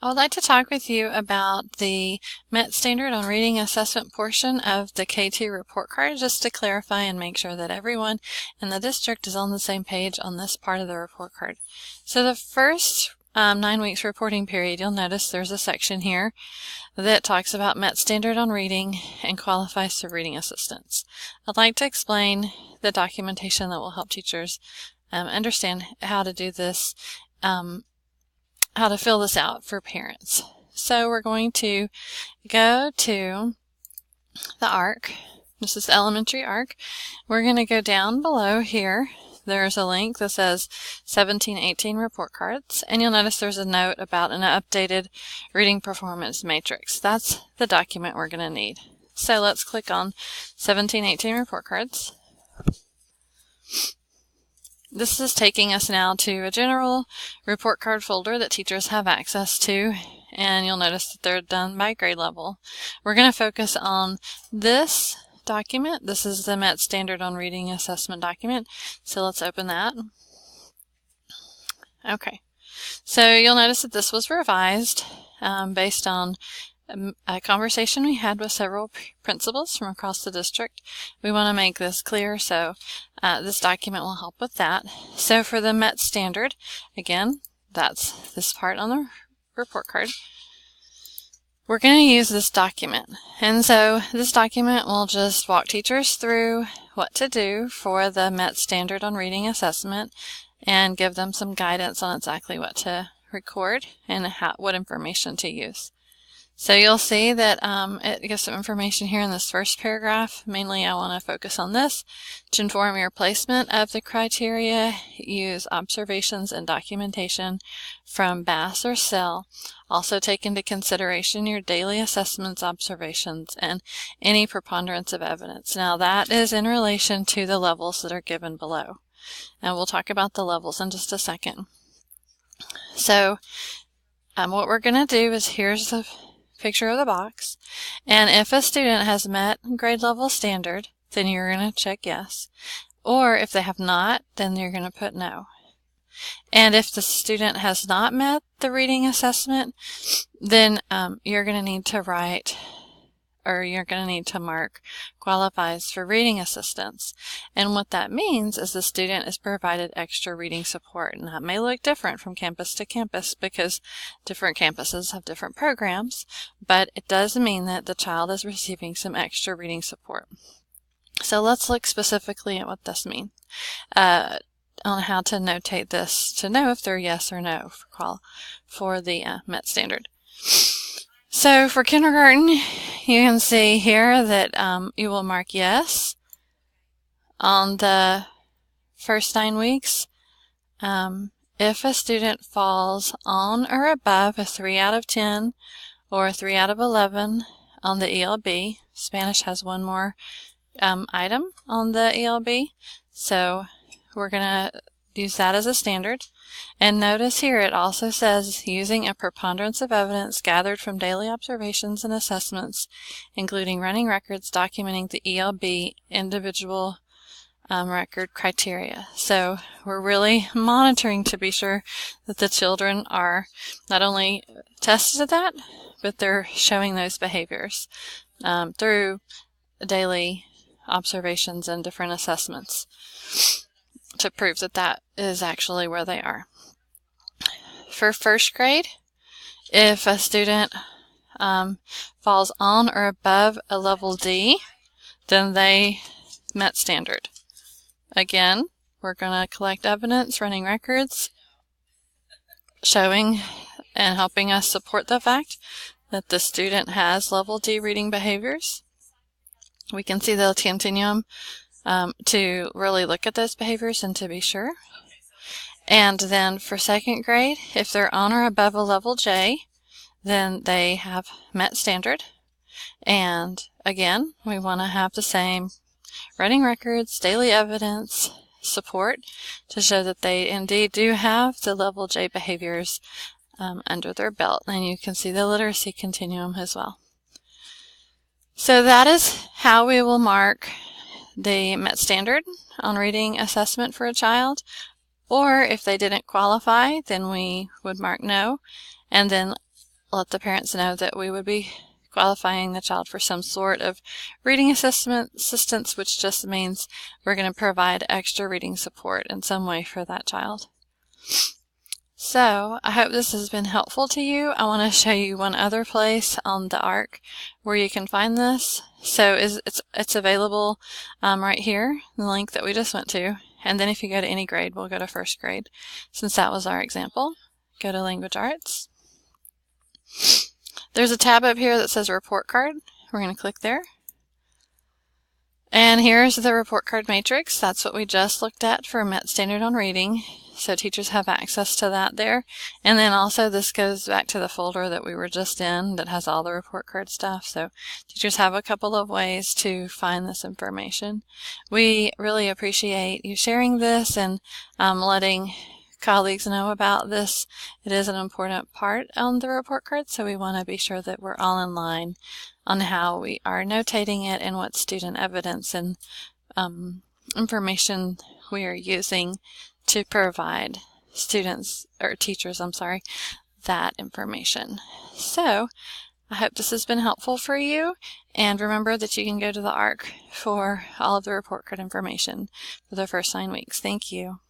I would like to talk with you about the MET standard on reading assessment portion of the K2 report card, just to clarify and make sure that everyone in the district is on the same page on this part of the report card. So the first 9 weeks reporting period, you'll notice there's a section here that talks about MET standard on reading and qualifies for reading assistance. I'd like to explain the documentation that will help teachers understand how to do this, how to fill this out for parents. So we're going to go to the ARC. This is the elementary ARC. We're going to go down below here. There's a link that says 17-18 report cards, and you'll notice there's a note about an updated reading performance matrix. That's the document we're going to need. So let's click on 17-18 report cards. This is taking us now to a general report card folder that teachers have access to, and you'll notice that they're done by grade level. We're going to focus on this document. This is the MET standard on reading assessment document. So let's open that. Okay. So you'll notice that this was revised based on a conversation we had with several principals from across the district. We want to make this clear, so this document will help with that. So for the MET standard, again, that's this part on the report card. We're going to use this document. And so this document will just walk teachers through what to do for the MET standard on reading assessment and give them some guidance on exactly what to record and what information to use. So you'll see that it gives some information here in this first paragraph. Mainly I want to focus on this. To inform your placement of the criteria, use observations and documentation from BAS or CEL. Also take into consideration your daily assessments, observations, and any preponderance of evidence. Now that is in relation to the levels that are given below. And we'll talk about the levels in just a second. So what we're going to do is here's the picture of the box, and if a student has met grade level standard, then you're going to check yes, or if they have not, then you're going to put no. And if the student has not met the reading assessment, then you're going to need to write, or you're going to need to mark qualifies for reading assistance. And what that means is the student is provided extra reading support. And that may look different from campus to campus because different campuses have different programs, but it does mean that the child is receiving some extra reading support. So let's look specifically at what this means, on how to notate this to know if they're yes or no for the MET standard. So for kindergarten, you can see here that you will mark yes on the first 9 weeks. If a student falls on or above a 3 out of 10 or a 3 out of 11 on the ELB, Spanish has one more item on the ELB, so we're going to use that as a standard. And notice here it also says using a preponderance of evidence gathered from daily observations and assessments, including running records documenting the ELB individual record criteria. So we're really monitoring to be sure that the children are not only tested at that, but they're showing those behaviors through daily observations and different assessments to prove that that is actually where they are. For first grade, if a student falls on or above a level D, then they met standard. Again, we're going to collect evidence, running records, showing and helping us support the fact that the student has level D reading behaviors. We can see the continuum to really look at those behaviors and to be sure. And then for second grade, if they're on or above a level J, then they have met standard. And again, we want to have the same running records, daily evidence, support to show that they indeed do have the level J behaviors under their belt. And you can see the literacy continuum as well. So that is how we will mark the MET standard on reading assessment for a child. Or if they didn't qualify, then we would mark no. And then let the parents know that we would be qualifying the child for some sort of reading assistance, which just means we're going to provide extra reading support in some way for that child. So I hope this has been helpful to you. I want to show you one other place on the ARC where you can find this. So it's available right here, the link that we just went to. And then if you go to any grade, we'll go to first grade, since that was our example. Go to Language Arts. There's a tab up here that says Report Card. We're going to click there. And here's the report card matrix. That's what we just looked at for Met Standard on Reading. So teachers have access to that there. And then also this goes back to the folder that we were just in that has all the report card stuff. So teachers have a couple of ways to find this information. We really appreciate you sharing this and letting colleagues know about this. It is an important part on the report card, so we want to be sure that we're all in line on how we are notating it and what student evidence and information we are using to provide students, or teachers, that information. So I hope this has been helpful for you, and remember that you can go to the ARC for all of the report card information for the first 9 weeks. Thank you.